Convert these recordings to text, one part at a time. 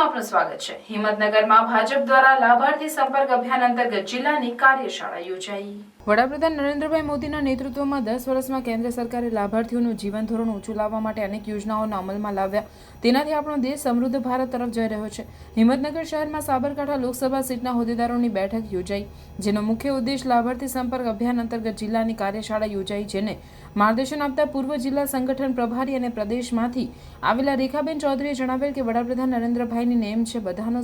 આપનું સ્વાગત છે। હિંમતનગરમાં ભાજપ દ્વારા લાભાર્થી સંપર્ક અભિયાન અંતર્ગત જિલ્લાની કાર્યશાળા યોજાઈ। વડાપ્રધાન નરેન્દ્રભાઈ મોદીના નેતૃત્વમાં 10 વર્ષમાં કેન્દ્ર સરકારે લાભાર્થીઓનું જીવન ધોરણ ઊંચું લાવવા માટે અનેક યોજનાઓને અમલમાં લાવ્યા। તેનાથી આપણો દેશ સમૃદ્ધ ભારત તરફ જઈ રહ્યો છે। હિંમતનગર શહેરમાં સાબરકાંઠા લોકસભા સીટના હોદ્દેદારોની બેઠક યોજાઈ, જેનો મુખ્ય ઉદ્દેશ લાભાર્થી સંપર્ક અભિયાન અંતર્ગત જિલ્લાની કાર્યશાળા યોજાઈ, જેને માર્ગદર્શન આપતા પૂર્વ જિલ્લા સંગઠન પ્રભારી અને પ્રદેશમાંથી આવેલા રેખાબેન ચૌધરીએ જણાવેલ કે વડાપ્રધાન નરેન્દ્રભાઈની નેમ છે બધાનો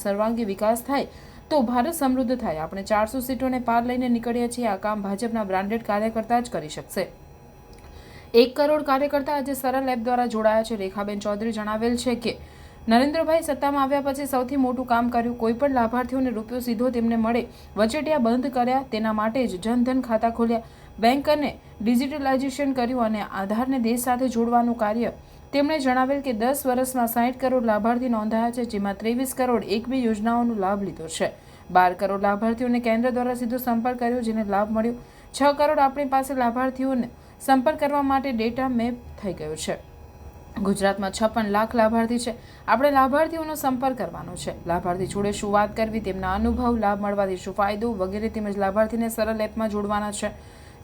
સર્વાંગી વિકાસ થાય તો ભારત સમૃદ્ધ થાય। આપણે 400 સીટોને પાર લઈને નીકળ્યા છીએ। આ કામ ભાજપના બ્રાન્ડેડ કાર્યકર્તા જ કરી શકશે। 1 કરોડ કાર્યકર્તા આજે સરળ એપ દ્વારા જોડાયા છે। રેખાબેન ચૌધરી જણાવેલ છે કે નરેન્દ્રભાઈ સત્તામાં આવ્યા પછી સૌથી મોટું કામ કર્યું। કોઈ પણ લાભાર્થીઓને રૂપિયો સીધો તેમને મળે, વચેટિયા બંધ કર્યા। તેના માટે જ જનધન ખાતા ખોલ્યા, બેંક અને ડિજિટલાઇઝેશન કર્યું અને આધારને દેશ સાથે જોડવાનું કાર્ય। તેમણે જણાવેલ કે 10 વર્ષમાં 60 કરોડ લાભાર્થી નોંધાયા છે, જેમાં 23 કરોડ 1-2 યોજનાઓનો લાભ લીધો છે। 12 કરોડ લાભાર્થીઓને કેન્દ્ર દ્વારા સીધો સંપર્ક કર્યો, જેને લાભ મળ્યો। 6 કરોડ આપણી પાસે લાભાર્થીઓને સંપર્ક કરવા માટે ડેટા મેપ થઈ ગયો છે। ગુજરાતમાં 56 લાખ લાભાર્થી છે। આપણે લાભાર્થીઓનો સંપર્ક કરવાનો છે। લાભાર્થી જોડે શું વાત કરવી, તેમના અનુભવ, લાભ મળવાથી શું ફાયદો વગેરે, તેમજ લાભાર્થીને સરળ એપમાં જોડવાના છે।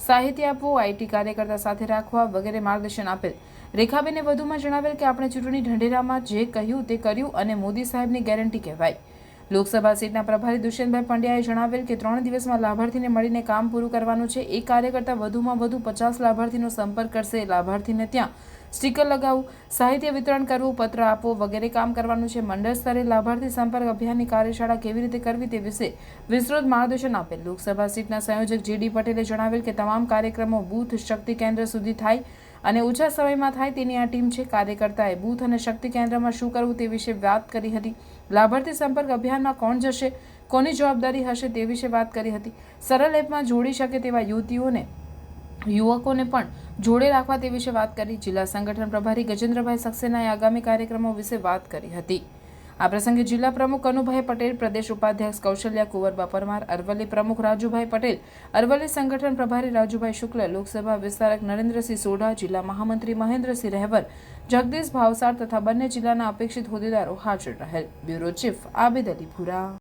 સાહિત્ય આપવું, આઈટી કાર્યકર્તા સાથે રાખવા વગેરે માર્ગદર્શન આપેલ। રેખાબેને વધુમાં જણાવેલ કે આપણે ચૂંટણી ઢંઢેરામાં જે કહ્યું તે કર્યું અને મોદી સાહેબની ગેરંટી કહેવાય। લોકસભા સીટના પ્રભારી દુષ્યંતભાઈ પંડ્યાએ જણાવેલ કે 3 દિવસમાં લાભાર્થીને મળીને કામ પૂરું કરવાનું છે। એક કાર્યકર્તા વધુમાં વધુ 50 લાભાર્થીનો સંપર્ક કરશે। લાભાર્થીને ત્યાં સ્ટીકર લગાવવું, સાહિત્ય વિતરણ કરવું, પત્ર આપવો વગેરે કામ કરવાનું છે। મંડળ સ્તરે લાભાર્થી સંપર્ક અભિયાનની કાર્યશાળા કેવી રીતે કરવી તે વિશે વિસ્તૃત માર્ગદર્શન આપેલ। લોકસભા સીટના સંયોજક JD પટેલે જણાવેલ કે તમામ કાર્યક્રમો બૂથ શક્તિ કેન્દ્ર સુધી થાય અને ઓછા સમયમાં થાય તેની આ ટીમ છે। કાર્યકર્તાએ બૂથ અને શક્તિ કેન્દ્રમાં શું કરવું તે વિશે વાત કરી હતી। લાભાર્થી સંપર્ક અભિયાનમાં કોણ જશે, કોની જવાબદારી હશે તે વિશે વાત કરી હતી। સરળ એપમાં જોડી શકે તેવા યુવકોને પણ જોડે રાખવા તે વિશે વાત કરી। જિલ્લા સંગઠન પ્રભારી ગજેન્દ્રભાઈ સક્સેનાએ આગામી કાર્યક્રમો વિશે વાત કરી હતી। આ પ્રસંગે જિલ્લા પ્રમુખ કનુભાઈ પટેલ, પ્રદેશ ઉપાધ્યક્ષ કૌશલ્યા કુંવરબા પરમાર, અરવલ્લી પ્રમુખ રાજુભાઈ પટેલ, અરવલ્લી સંગઠન પ્રભારી રાજુભાઈ શુક્લ, લોકસભા વિસ્તારક નરેન્દ્રસિંહ સોઢા, જિલ્લા મહામંત્રી મહેન્દ્રસિંહ રહેવર, જગદીશ ભાવસાર તથા બંને જિલ્લાના અપેક્ષિત હોદ્દેદારો હાજર રહેલ। બ્યુરો ચીફ આબિદ અલી ભુરા।